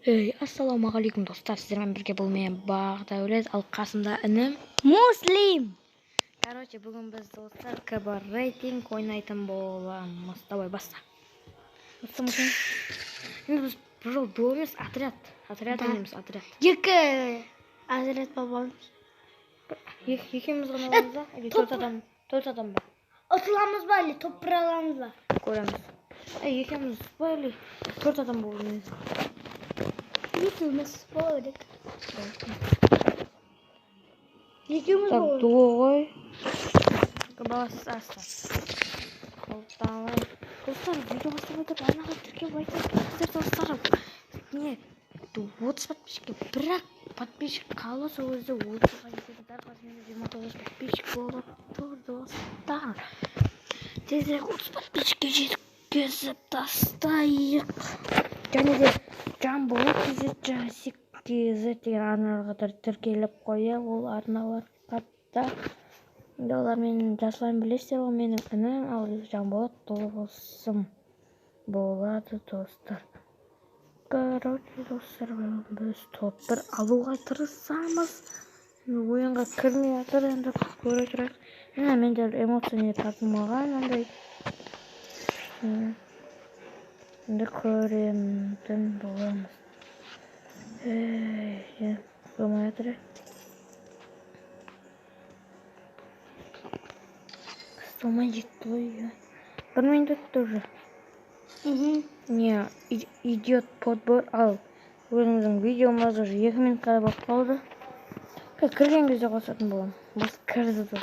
Ассалаумағалейкум достар, сіздермен бірге бұл мен Бағдәулет, ал қасымда інім Муслим. Бүгін біз достар КБ рейтинг ойнайтын боламыз. Давай баста. Енді біз бір жол дуо емес, отряд ойнаймыз, отряд. Екі отряд болмамыз. Екеуміз ғана аламыз ба? Или төрт адам ба? Ұтыламыз ба, или топ бір аламыз ба? Көреміз. Екеуміз ба, или төрт адам болуымыз? Екеуміз бола берек. Екеуміз бола берек. Дуо ғой. Баста. Давай. Достар, видео бастап отырып, анаға тіркеп айтып, достар, не, 30 подписчикке, бірақ подписчик қалса ол кезде 30-ға жетеді, дәрқасымен 29 подписчик болып тұр, достар. Тезірек 30 подписчикке жеткізіп тастайық. Және де Жамболат KZ деген арналарға тіркеліп қойып, ол арналар қатта. Олар менің жасылайын білесіздер, ол менің інім, ал Жамболат досым болады, достар. Короче, достар, біз топ бір алуға тырысамыз. Ойынға кірмей жатыр, енді көре тұрайық. Менде эмоция тартылмаған, андай. Енді көремін боламыз. Болмай жатыр. Стомай жетті ғой. 1 минут уже. Не, идет подбор, ал өзіміздің видеомыз уже 2 минутқа да болып қалды. Кірген кезде қосатын болам. Біз кірді.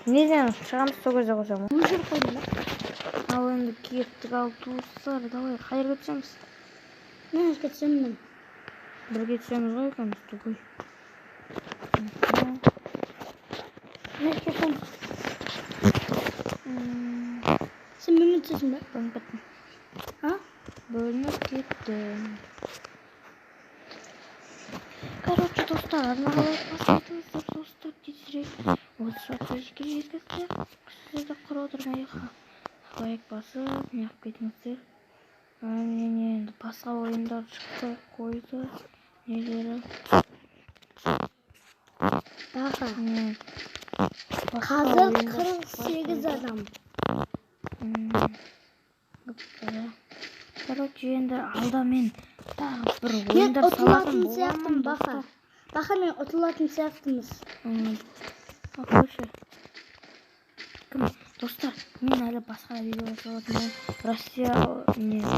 Неден шығамыз, сол кезде қосамын. Өшір қойдым ба? Ал енді кеттік, ал туыстар, давай, қайыр кетсеміз? Мен кетсемін. Бірге түсеміз ғой екенбіз, түгіл. Мен кетсем. Сен бөлініп түсесің ба? Бөлініп кеттім. Бөлініп кеттім. Короче, достар, арнаға басатыңыздар, достар, тезірек. 30 подписчикке жеткіздік. Сізді құрып отырмайық. Лайк басып, неғып кетіңіздер. Енді басқа ойындар шықты қойды. Нелері? Қазір 48 адам. Короче, енді алда мен бір ойындар салатын боламын. Бақа мен ұтылатын сияқтымыз. Короче, достар, мен әлі басқа видео салатынмын. Россия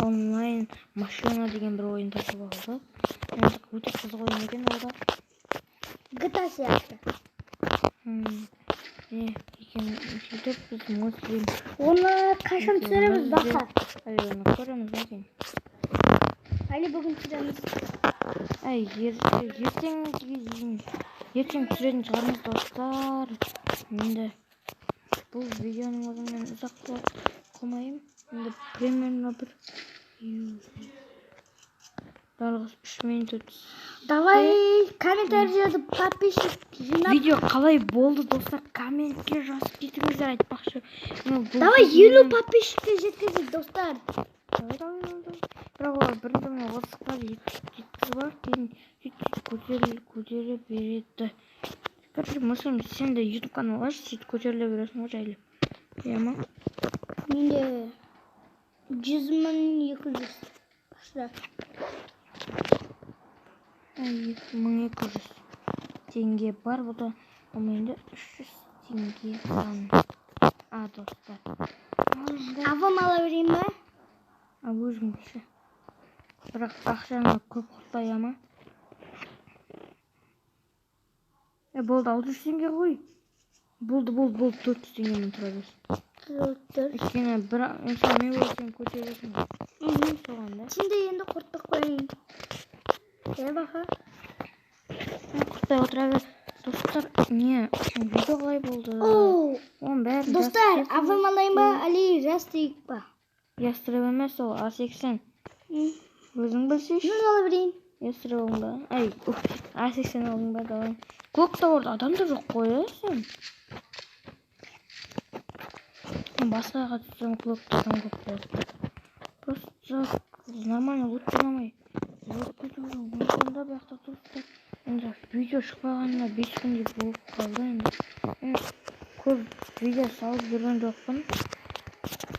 онлайн машина деген бір ойын тасып алды. Енді өте қызық ойын екен олда. GTA сияқты. Сөйтіп біз Муслим. Оны қашан түсіреміз Бақа? Оны көреміз екен. Әлі бүгін түсіреміз. Ертең түсіретін шығармыз, достар. Енді бұл видеоның өзін мен ұзақ қылмайым. Енді примерно бір жалғыз 3 минут өтсін. Давай комментарий жазып, подписчик жинап. Видео қалай болды, достар, комментке жазып кетіңіздер, айтпақшы. Давай 50 подписчикке жеткізіп, достар. Бірақ олар бірін-біріне 30-қа жеткізіп алып, кейін көтеріле береді. Короче, Муслим, сен де YouTube канал аш, сөйтіп көтеріле бересің ғой жайлы. Иә ма? Менде 100.200. Башта. 1200 теңге бар, бұда менде 300 теңге қан. Достар. Авам ала берейін ба? Өзім кеше. Бірақ ақшаны көп құртпай ама. Болды, 600 теңге ғой. Болды, 400 теңгемен тұра берсін. 400. Өйткені мысалы мен болсам көтересің ғой. Соған да. Сенде енді құрттық қойын. Бақа? Құрттай отыра бер. Достар, не, видео қалай болды? Достар, авам алайын ба, әлі растейік ба? Ястреб емес ол, A80. Өзің білсейші? Мен ала берейін. Ястреб оң ба? A80 оң ба, давай. Көкті орды, адамда жоқ қойасың. Басқаға түсем көкті сан көп болды. Просто нормально лучшламай. Сонда бияқта достар. Енді видео шықпағанына 5 күндей болып қалды енді. Көп видео салып жүрген жоқпын.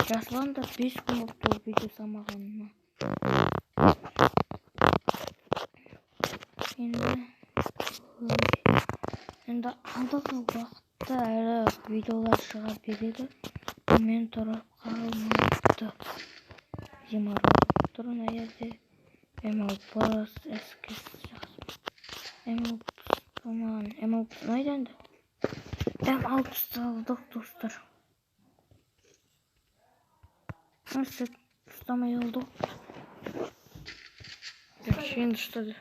Жасұлан да 5 күн болыпты ол видео салмағанына. Енді алдағы уақытта әрі видеолар шыға береді. Мен тұрып қалмапты. Демарып тұр мына жерде. ML+ эскиз жақсы. ML+ ұнайды енді. M6 алдық достар. Сөт ұстамай алдық. Енді ұстады.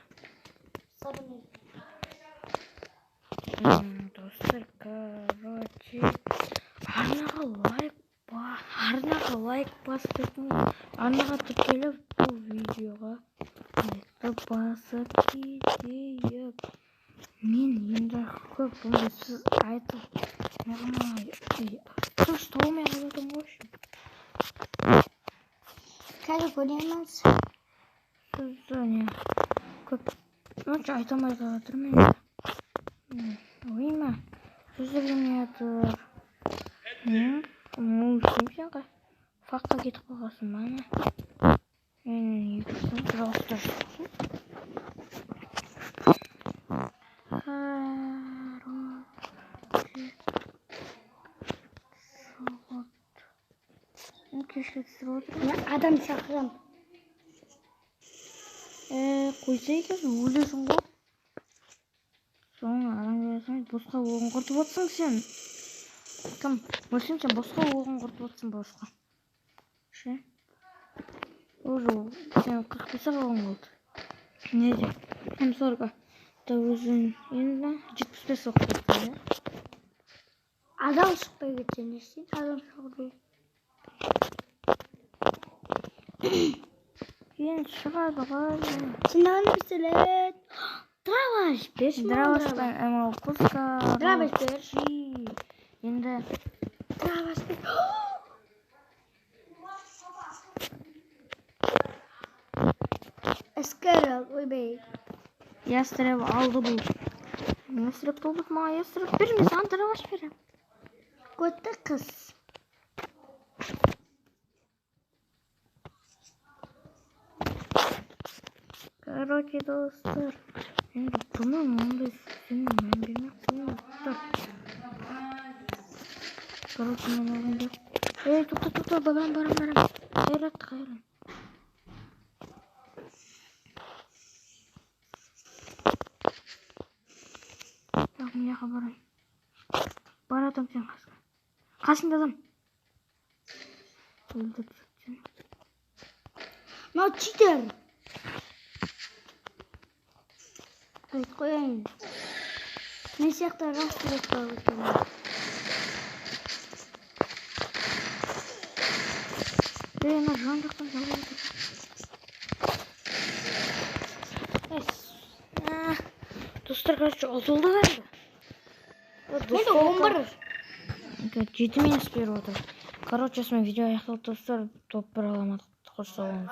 Достар, короче, арнаға лайк басып, арнаға тіркеліп, бұл видеоға лайкты басып кетейік. Мен енді көп бұнда сіз айтып, тұрыш толмай қаладым өшін. Қазір көреміз. Сізді не көп айтамай қаладырмын енді. Ойма, сөздерге не атыр? Мұлсым сен қай? Фаққа кетіп қалғасын мана. Мен екісін жауыстар шықсын. Кешке түсіп отыр. Адам шақырам. Қойса екенсің, өлесің ғой. Соңы адам көресің, босқа оғын құртып отсың сен. Кім? Өлсең сен босқа оғын құртып отсың босқа. Ше? Уже сен 45 оғын қалды. Неде? М40. Да өзің енді 75 оқ кетті. Адам шықпай кеткен ешсен, адам шақырды. Енді шығады ғой. Сенен пистолет. Драваш бер. Драваштан ML+қа. Драваш бер. Енді Драваш бер. Әскер ал, ойбай. Ястреб алды бұл. Ястреб толдық ма? Ястреб берме, саған драваш берем. Көтті қыз. Короче, достар. Енді бұның ондай сенің мән бермек қойын достар. Короче, мен оғында. Тоқта, барам. Қайран. Мияға барам. Баратам сен қасқа. Қасында адам. Өлді түсіп сен. Мынау читер. Қояйын. Мен сияқты растырып қалып өтемін. Ана жан жақтан жалып отыр. Достар, короче, ұзылды бәрді. Енді 11. 7 минут беріп отыр. Короче, осымен видео аяқталды достар. Топ бір аламат. Қош сау болыңыз.